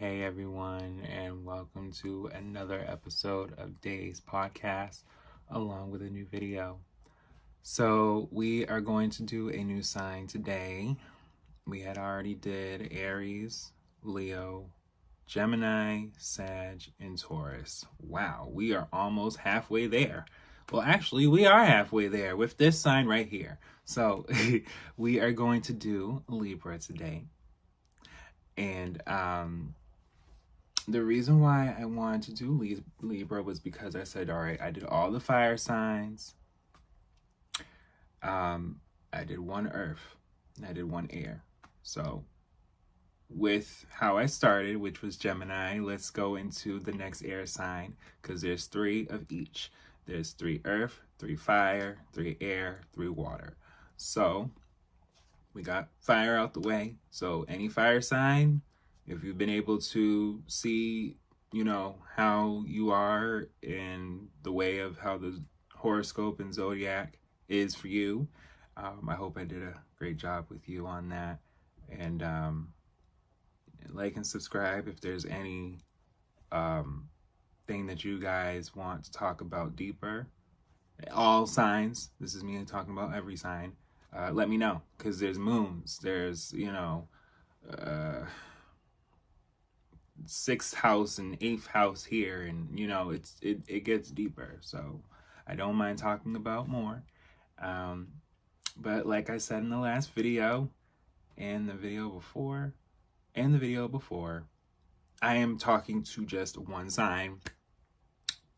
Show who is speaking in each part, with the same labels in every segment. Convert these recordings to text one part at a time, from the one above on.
Speaker 1: Hey everyone, and welcome to another episode of Day's podcast, along with a new video. So we are going to do a new sign today. We had already did Aries, Leo, Gemini, Sag, and Taurus. Wow, we are almost halfway there. Well, actually, we are halfway there with this sign right here. So we are going to do Libra today. And the reason why I wanted to do Libra was because I said, all right, I did all the fire signs. I did one earth and I did one air. So with how I started, which was Gemini, let's go into the next air sign because there's three of each. There's 3 earth, 3 fire, 3 air, 3 water. So we got fire out the way. So any fire sign, if you've been able to see, how you are in the way of how the horoscope and zodiac is for you, I hope I did a great job with you on that. And like and subscribe if there's any thing that you guys want to talk about deeper. All signs. This is me talking about every sign. Let me know, because there's moons. There's, 6th house and 8th house here, and it gets deeper. So I don't mind talking about more. But like I said in the last video, and the video before, I am talking to just one sign.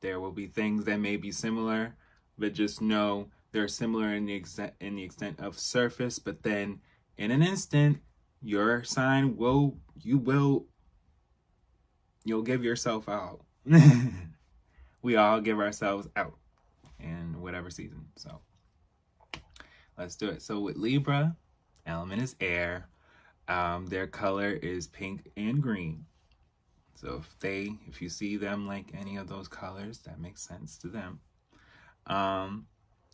Speaker 1: There will be things that may be similar, but just know they're similar in the extent of surface. But then in an instant, your sign you'll give yourself out. We all give ourselves out in whatever season. So let's do it. So with Libra, element is air. Their color is pink and green. So if you see them like any of those colors, that makes sense to them.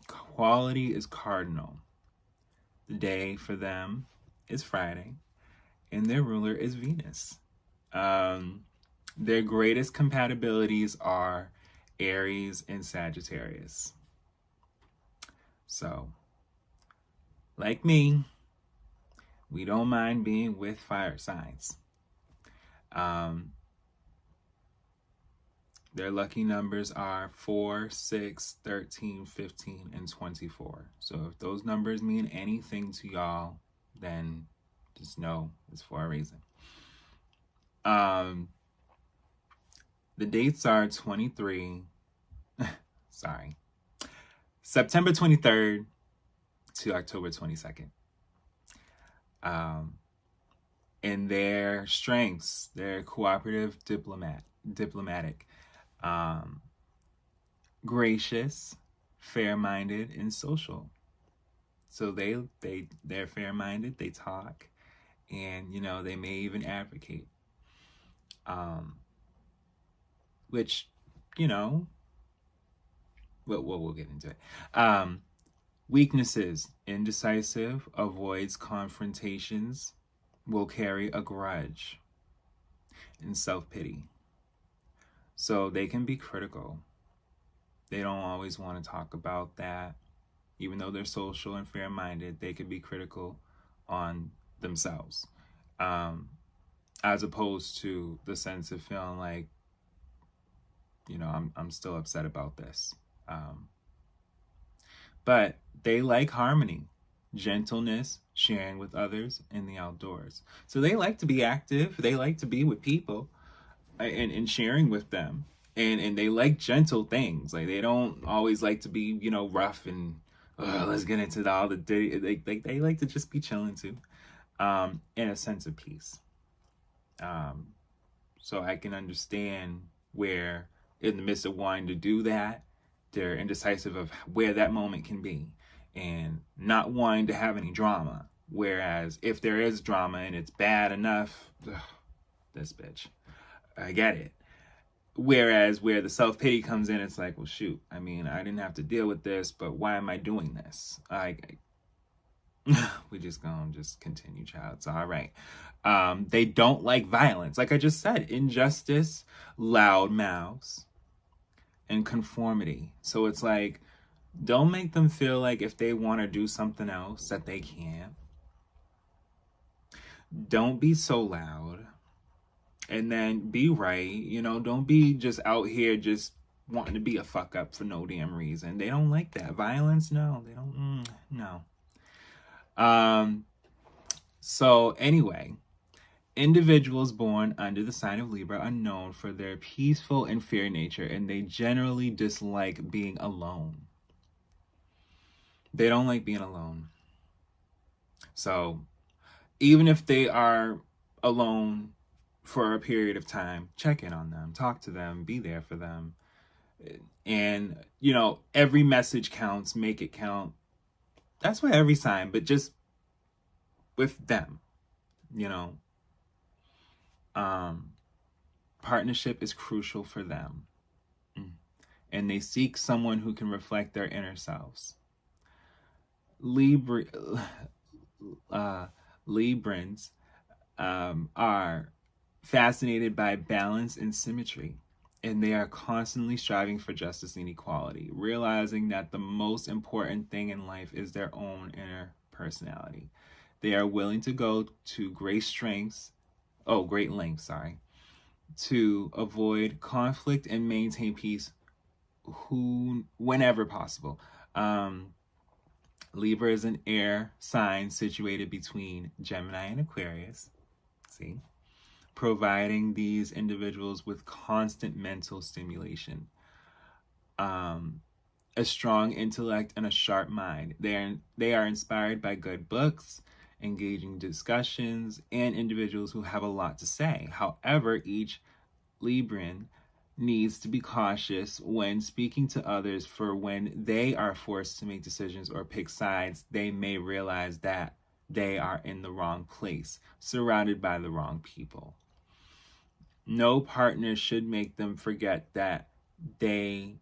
Speaker 1: Quality is cardinal. The day for them is Friday, and their ruler is Venus. Their greatest compatibilities are Aries and Sagittarius. So, like me, we don't mind being with fire signs. Their lucky numbers are 4, 6, 13, 15, and 24. So if those numbers mean anything to y'all, then just know it's for a reason. The dates are September 23rd to October 22nd. And their strengths, they're cooperative, diplomatic, gracious, fair-minded, and social. So they're fair-minded, they talk, and they may even advocate. Which, we'll get into it. Weaknesses: indecisive, avoids confrontations, will carry a grudge, and self-pity. So they can be critical. They don't always want to talk about that. Even though they're social and fair-minded, they can be critical on themselves. As opposed to the sense of feeling like, I'm still upset about this. But they like harmony, gentleness, sharing with others, and the outdoors. So they like to be active. They like to be with people and sharing with them. And they like gentle things. Like, they don't always like to be, rough and let's get into all the dirty. They like to just be chilling too, and a sense of peace. So I can understand where, in the midst of wanting to do that, they're indecisive of where that moment can be and not wanting to have any drama. Whereas if there is drama and it's bad enough, this bitch, I get it. Whereas where the self-pity comes in, it's like, well, shoot, I mean, I didn't have to deal with this, but why am I doing this? We just gonna just continue, child. It's all right. They don't like violence. Like I just said, injustice, loud mouths, and conformity. So it's like, don't make them feel like if they want to do something else that they can't. Don't be so loud. And then be right. You know, don't be just out here just wanting to be a fuck up for no damn reason. They don't like that. Violence, no. They don't, no. So anyway, individuals born under the sign of Libra are known for their peaceful and fair nature, and they generally dislike being alone. They don't like being alone. So even if they are alone for a period of time, check in on them, talk to them, be there for them. And, you know, every message counts, make it count. That's for every sign, but just with them, you know. Partnership is crucial for them. And they seek someone who can reflect their inner selves. Librans are fascinated by balance and symmetry, and they are constantly striving for justice and equality, realizing that the most important thing in life is their own inner personality. They are willing to go to great lengths, to avoid conflict and maintain peace whenever possible. Libra is an air sign situated between Gemini and Aquarius. See? Providing these individuals with constant mental stimulation. A strong intellect and a sharp mind. They are inspired by good books, engaging discussions, and individuals who have a lot to say. However, each Libran needs to be cautious when speaking to others, for when they are forced to make decisions or pick sides, they may realize that they are in the wrong place, surrounded by the wrong people. No partner should make them forget that they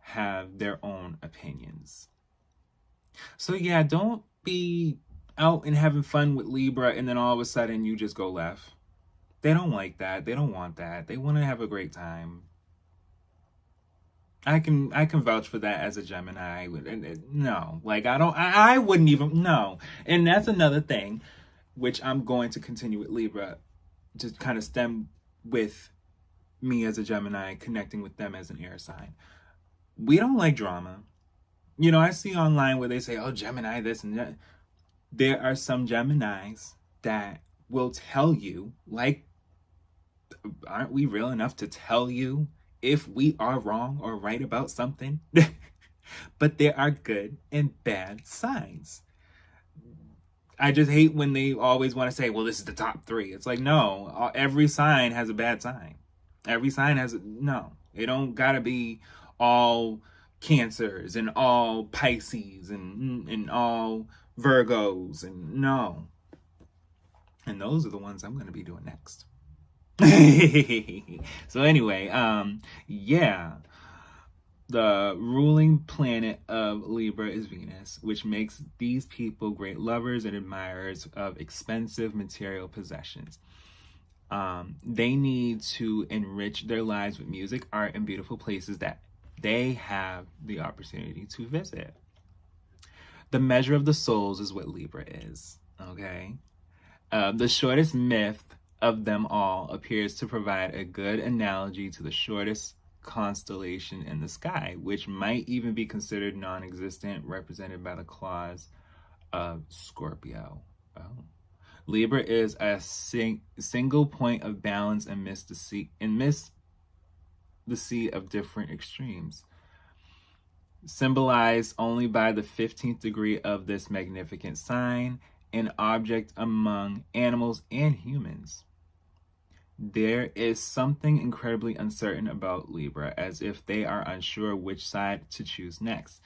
Speaker 1: have their own opinions. So yeah, don't be out and having fun with Libra and then all of a sudden you just go left. They don't like that. They don't want that. They want to have a great time. I can vouch for that as a Gemini. No, like I wouldn't even, no. And that's another thing, which I'm going to continue with Libra, to kind of stem with me as a Gemini, connecting with them as an air sign. We don't like drama. You know, I see online where they say, oh, Gemini, this and that. There are some Geminis that will tell you, like, aren't we real enough to tell you if we are wrong or right about something? But there are good and bad signs. I just hate when they always want to say, well, this is the top 3. It's like, no, every sign has a bad sign. Every sign has no. It don't gotta be all Cancers and all Pisces and all Virgos, and no. And those are the ones I'm gonna be doing next. So anyway, yeah. The ruling planet of Libra is Venus, which makes these people great lovers and admirers of expensive material possessions. They need to enrich their lives with music, art, and beautiful places that they have the opportunity to visit. The measure of the souls is what Libra is, okay? The shortest myth of them all appears to provide a good analogy to the shortest constellation in the sky, which might even be considered non-existent, represented by the claws of Scorpio. Oh. Libra is a single point of balance amidst the sea of different extremes, symbolized only by the 15th degree of this magnificent sign, an object among animals and humans. There is something incredibly uncertain about Libra, as if they are unsure which side to choose next,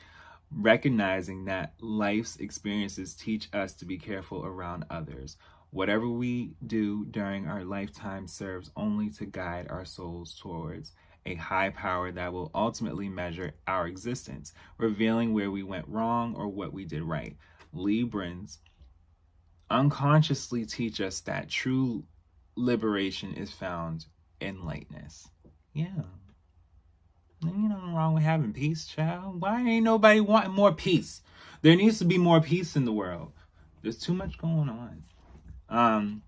Speaker 1: recognizing that life's experiences teach us to be careful around others. Whatever we do during our lifetime serves only to guide our souls towards a high power that will ultimately measure our existence, revealing where we went wrong or what we did right. Librans unconsciously teach us that true liberation is found in lightness. Yeah. Ain't nothing wrong with having peace, child. Why ain't nobody wanting more peace? There needs to be more peace in the world. There's too much going on.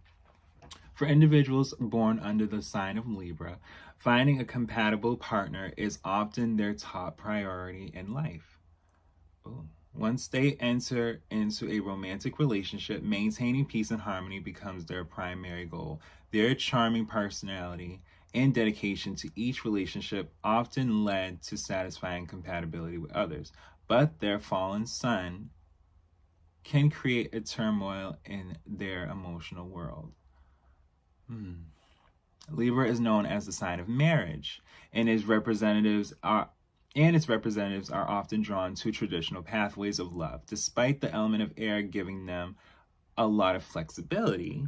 Speaker 1: For individuals born under the sign of Libra, finding a compatible partner is often their top priority in life. Ooh. Once they enter into a romantic relationship, maintaining peace and harmony becomes their primary goal. Their charming personality and dedication to each relationship often led to satisfying compatibility with others, but their fallen sun can create a turmoil in their emotional world. Libra is known as the sign of marriage, and its representatives are often drawn to traditional pathways of love, despite the element of air giving them a lot of flexibility.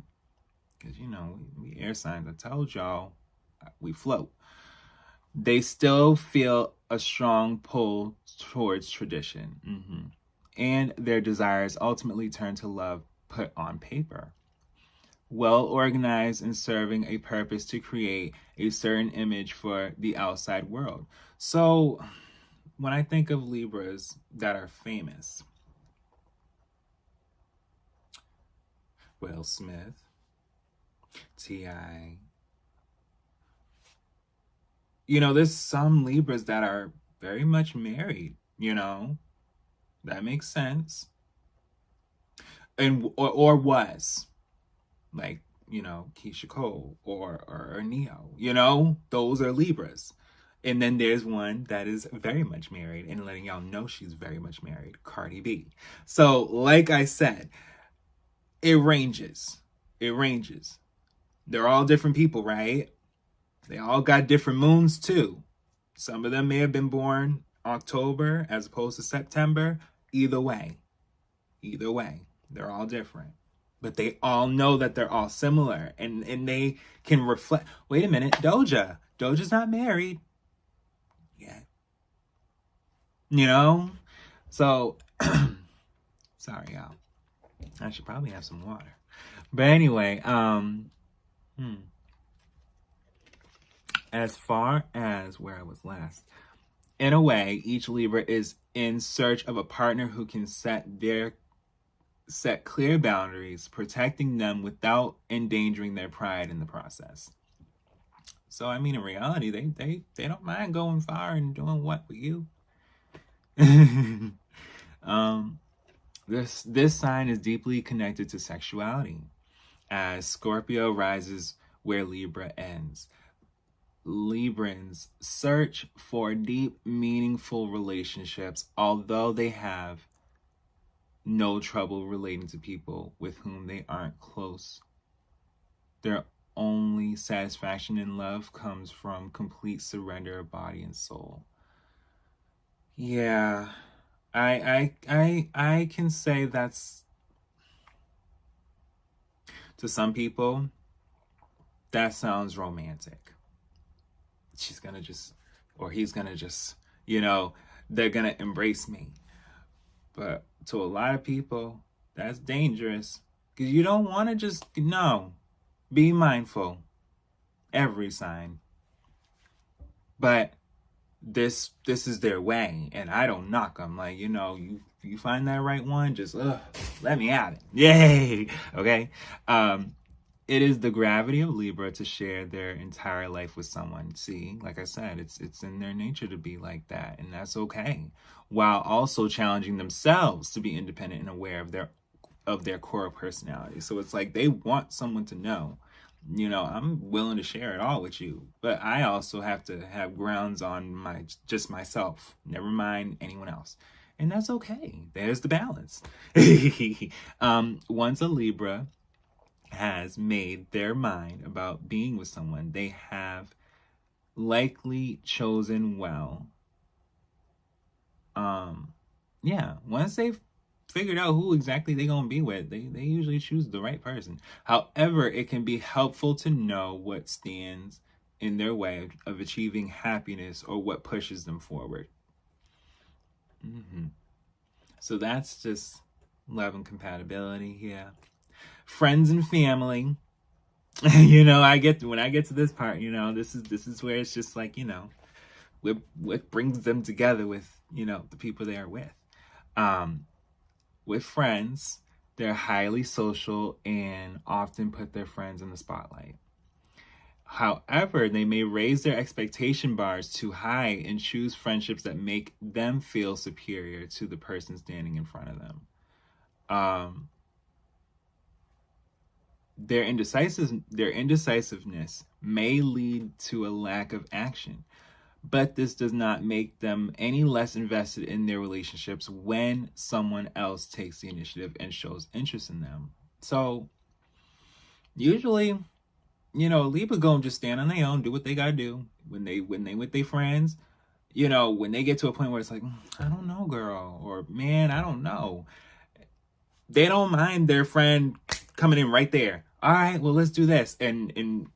Speaker 1: Because, we air signs, I told y'all, we float. They still feel a strong pull towards tradition. And their desires ultimately turn to love put on paper. Well organized and serving a purpose to create a certain image for the outside world. So when I think of Libras that are famous, Will Smith, T.I., there's some Libras that are very much married, that makes sense. And or was like, Keisha Cole or Neo, those are Libras. And then there's one that is very much married, and letting y'all know she's very much married, Cardi B. So like I said, it ranges. They're all different people, right? They all got different moons too. Some of them may have been born October as opposed to September. Either way, they're all different. But they all know that they're all similar, and they can reflect. Wait a minute, Doja's not married yet. So sorry, y'all. I should probably have some water. But anyway, as far as where I was last, in a way, each Libra is in search of a partner who can set clear boundaries, protecting them without endangering their pride in the process. So, in reality, they don't mind going far and doing what with you. This sign is deeply connected to sexuality, as Scorpio rises where Libra ends. Librans search for deep, meaningful relationships, although they have no trouble relating to people with whom they aren't close. Their only satisfaction in love comes from complete surrender of body and soul. Yeah, I can say that's, to some people, that sounds romantic. She's gonna just, or he's gonna just, they're gonna embrace me. But to a lot of people, that's dangerous, because you don't want to just, be mindful. Every sign. But this is their way, and I don't knock them. Like, you find that right one, just let me at it. Yay. Okay. It is the gravity of Libra to share their entire life with someone. See, like I said, it's in their nature to be like that, and that's okay. While also challenging themselves to be independent and aware of their core personality. So it's like they want someone to know, I'm willing to share it all with you, but I also have to have grounds on myself. Never mind anyone else. And that's okay. There's the balance. Once a Libra has made their mind about being with someone, they have likely chosen well. Once they've figured out who exactly they're going to be with, they usually choose the right person. However, it can be helpful to know what stands in their way of achieving happiness or what pushes them forward. So that's just love and compatibility. Yeah. Friends and family. You know, when I get to this part, you know, this is where it's just like, you know, what brings them together with, you know, the people they are with. Um, with friends, they're highly social and often put their friends in the spotlight. However, they may raise their expectation bars too high and choose friendships that make them feel superior to the person standing in front of them. Um, their indecisiveness may lead to a lack of action, but this does not make them any less invested in their relationships when someone else takes the initiative and shows interest in them. So usually, you know, Libra gonna just stand on their own, do what they gotta do. When they with their friends, you know, when they get to a point where it's like, I don't know, girl, or man, I don't know. They don't mind their friend coming in right there. All right, well, let's do this. And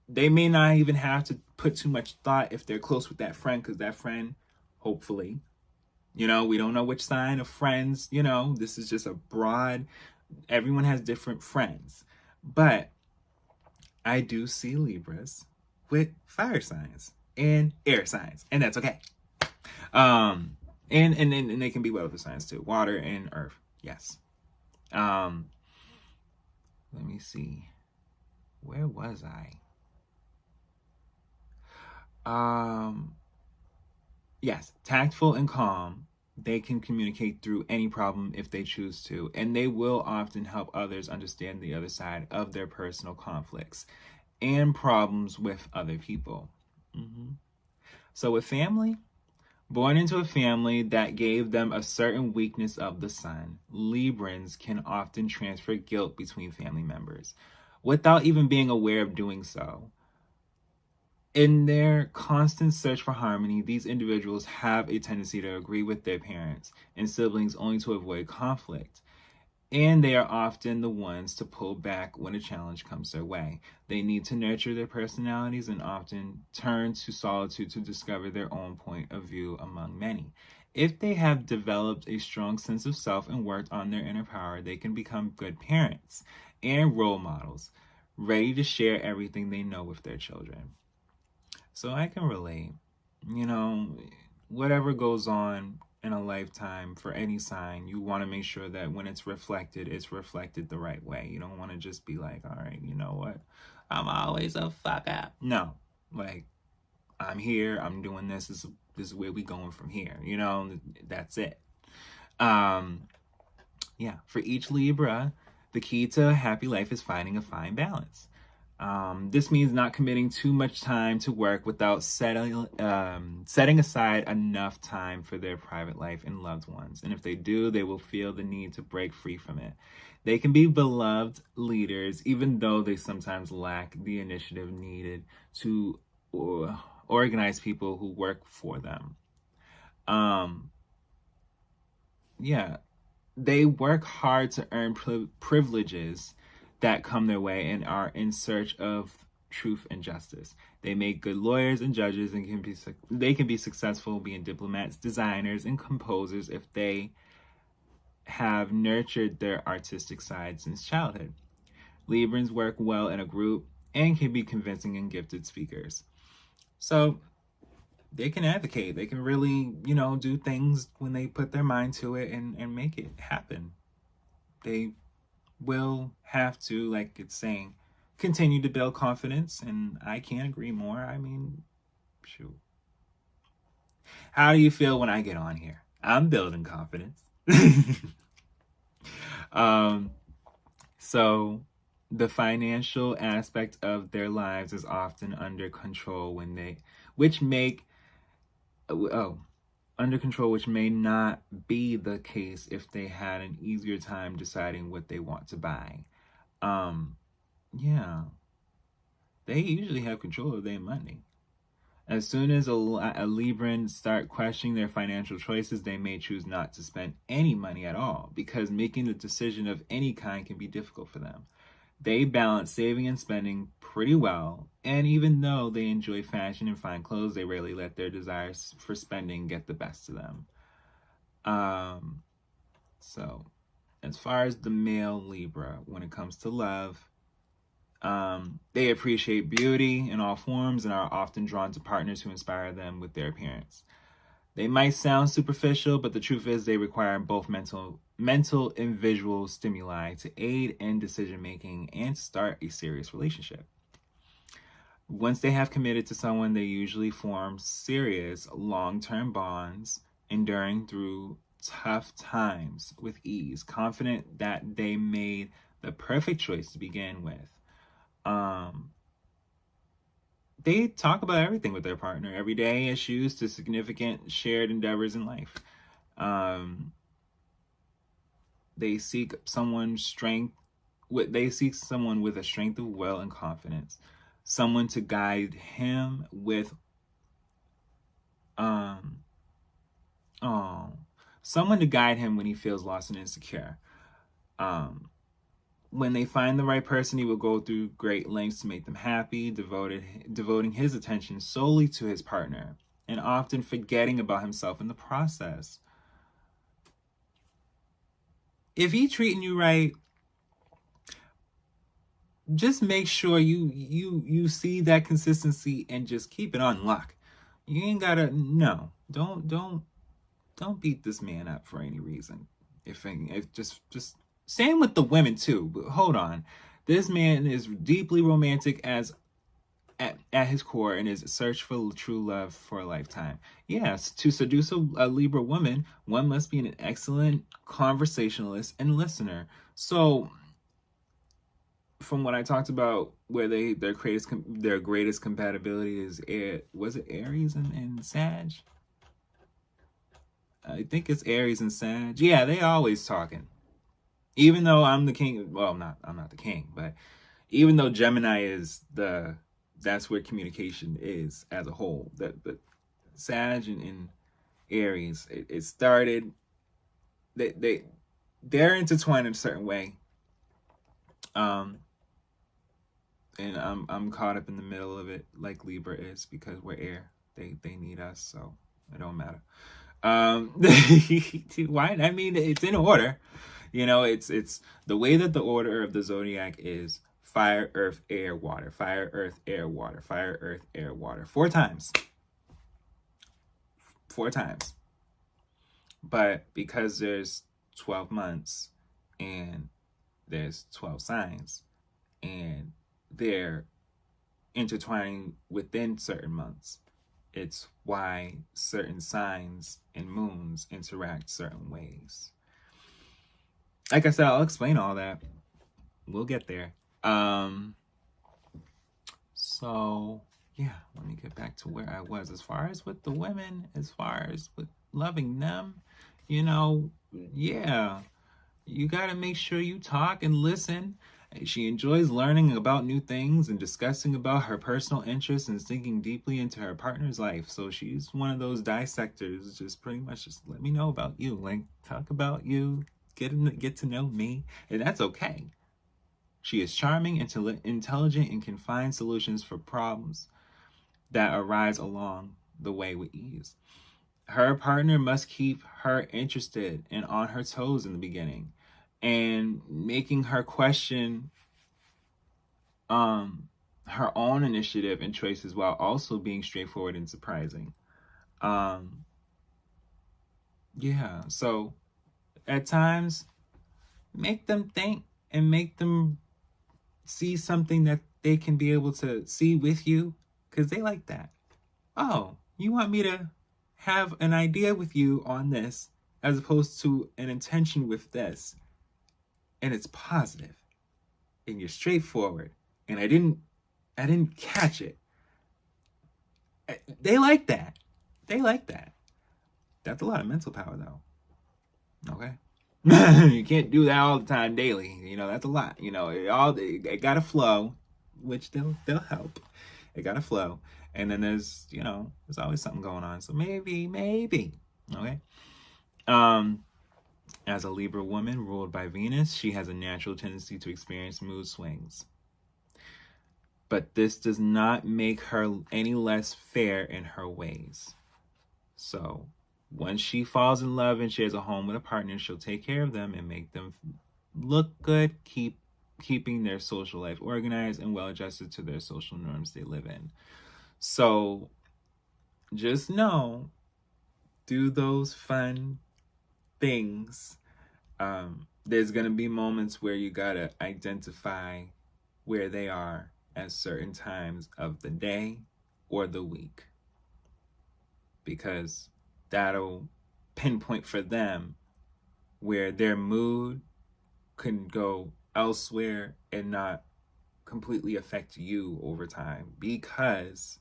Speaker 1: they may not even have to put too much thought if they're close with that friend, because that friend, hopefully, you know, we don't know which sign of friends, you know, this is just a broad, everyone has different friends. But I do see Libras with fire signs and air signs, and that's okay. And they can be what other signs too, water and earth. Yes. Let me see. Where was I? Yes, tactful and calm. They can communicate through any problem if they choose to, and they will often help others understand the other side of their personal conflicts and problems with other people. So with family, born into a family that gave them a certain weakness of the sun, Librans can often transfer guilt between family members without even being aware of doing so. In their constant search for harmony, these individuals have a tendency to agree with their parents and siblings only to avoid conflict. And they are often the ones to pull back when a challenge comes their way. They need to nurture their personalities and often turn to solitude to discover their own point of view among many. If they have developed a strong sense of self and worked on their inner power, they can become good parents and role models, ready to share everything they know with their children. So I can relate. You know, whatever goes on in a lifetime for any sign, you want to make sure that when it's reflected the right way. You don't want to just be like, all right, you know what? I'm always a fuck up. No, like, I'm here, I'm doing this. This is where we going from here. You know, that's it. Yeah, for each Libra, the key to a happy life is finding a fine balance. This means not committing too much time to work without setting aside enough time for their private life and loved ones. And if they do, they will feel the need to break free from it. They can be beloved leaders, even though they sometimes lack the initiative needed to organize people who work for them. Yeah, they work hard to earn privileges that come their way and are in search of truth and justice. They make good lawyers and judges and they can be successful being diplomats, designers, and composers if they have nurtured their artistic side since childhood. Librans work well in a group and can be convincing and gifted speakers. So they can advocate. They can really, you know, do things when they put their mind to it and make it happen. They will have to, like it's saying, continue to build confidence, and I can't agree more. I mean, shoot. How do you feel when I get on here? I'm building confidence. So the financial aspect of their lives is often under control which may not be the case if they had an easier time deciding what they want to buy. Yeah, they usually have control of their money. As soon as a Libran start questioning their financial choices, they may choose not to spend any money at all, because making a decision of any kind can be difficult for them. They balance saving and spending pretty well, and even though they enjoy fashion and fine clothes, they rarely let their desires for spending get the best of them. So as far as the male Libra, when it comes to love, they appreciate beauty in all forms and are often drawn to partners who inspire them with their appearance. They might sound superficial, but the truth is they require both mental and visual stimuli to aid in decision-making and to start a serious relationship. Once they have committed to someone, they usually form serious, long-term bonds, enduring through tough times with ease, confident that they made the perfect choice to begin with. They talk about everything with their partner, everyday issues to significant shared endeavors in life. They seek someone with a strength of will and confidence, someone to guide him with someone to guide him when he feels lost and insecure. When they find the right person, he will go through great lengths to make them happy, devoting his attention solely to his partner, and often forgetting about himself in the process. If he's treating you right, just make sure you see that consistency and just keep it on lock. You ain't gotta, no, don't beat this man up for any reason. If just same with the women too. But hold on, this man is deeply romantic at his core in his search for true love for a lifetime. Yes, to seduce a Libra woman, one must be an excellent conversationalist and listener. So, from what I talked about, where their greatest compatibility is was it Aries and Sag? I think it's Aries and Sag. Yeah, they always talking. Even though I'm the king, well, I'm not the king, but even though Gemini is that's where communication is as a whole. But Sag and Aries, it started. They're intertwined in a certain way. And I'm caught up in the middle of it, like Libra is, because we're air. They need us, so it don't matter. Why? I mean, it's in order. You know, it's the way that the order of the zodiac is: fire, earth, air, water, fire, earth, air, water, fire, earth, air, water. 4 times. 4 times. But because there's 12 months and there's 12 signs and they're intertwining within certain months, it's why certain signs and moons interact certain ways. Like I said, I'll explain all that. We'll get there. So yeah, let me get back to where I was. As far as with the women, as far as with loving them, you know, yeah, you got to make sure you talk and listen. She enjoys learning about new things and discussing about her personal interests and sinking deeply into her partner's life. So she's one of those dissectors, just pretty much just let me know about you. Like, talk about you, get to know me, and that's okay. She is charming, intelligent, and can find solutions for problems that arise along the way with ease. Her partner must keep her interested and on her toes in the beginning, and making her question her own initiative and choices while also being straightforward and surprising. Yeah, so at times, make them think and make them see something that they can be able to see with you, because they like that. Oh, you want me to have an idea with you on this as opposed to an intention with this, and it's positive and you're straightforward and I didn't catch it. They like that. That's a lot of mental power though. Okay. You can't do that all the time daily. You know, that's a lot. You know, it gotta flow, which they'll help. It gotta flow. And then there's always something going on. So maybe. Okay. As a Libra woman ruled by Venus, she has a natural tendency to experience mood swings. But this does not make her any less fair in her ways. So once she falls in love and shares a home with a partner, she'll take care of them and make them look good, keeping their social life organized and well adjusted to their social norms they live in. So just know, do those fun things. There's going to be moments where you got to identify where they are at certain times of the day or the week, because that'll pinpoint for them where their mood can go elsewhere and not completely affect you over time, because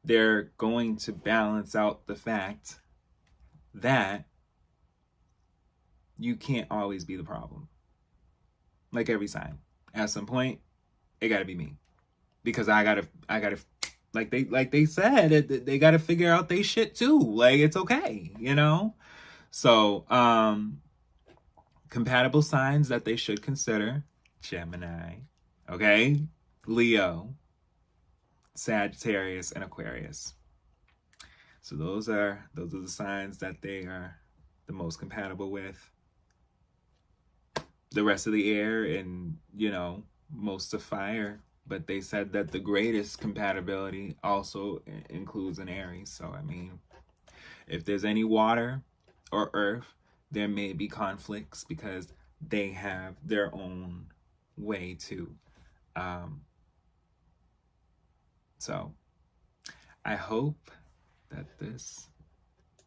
Speaker 1: they're going to balance out the fact that you can't always be the problem. Like every sign, at some point, it got to be me, because I gotta, like they said, they gotta figure out they shit too. Like, it's okay, you know. So, compatible signs that they should consider: Gemini, okay, Leo, Sagittarius, and Aquarius. So those are the signs that they are the most compatible with. The rest of the air and, you know, most of fire, but they said that the greatest compatibility also includes an Aries. So I mean, if there's any water or earth, there may be conflicts because they have their own way too. So I hope that this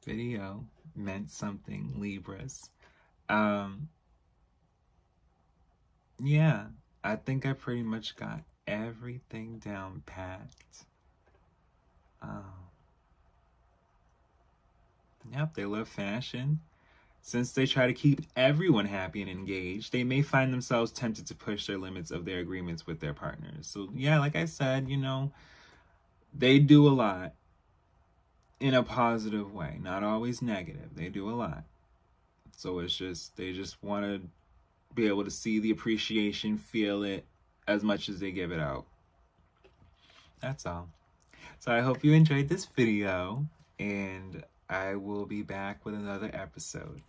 Speaker 1: video meant something, Libras. Yeah, I think I pretty much got everything down packed. Yep, they love fashion. Since they try to keep everyone happy and engaged, they may find themselves tempted to push their limits of their agreements with their partners. So yeah, like I said, you know, they do a lot in a positive way, not always negative. They do a lot. So it's just, they just want to be able to see the appreciation, feel it as much as they give it out. That's all. So I hope you enjoyed this video, and I will be back with another episode.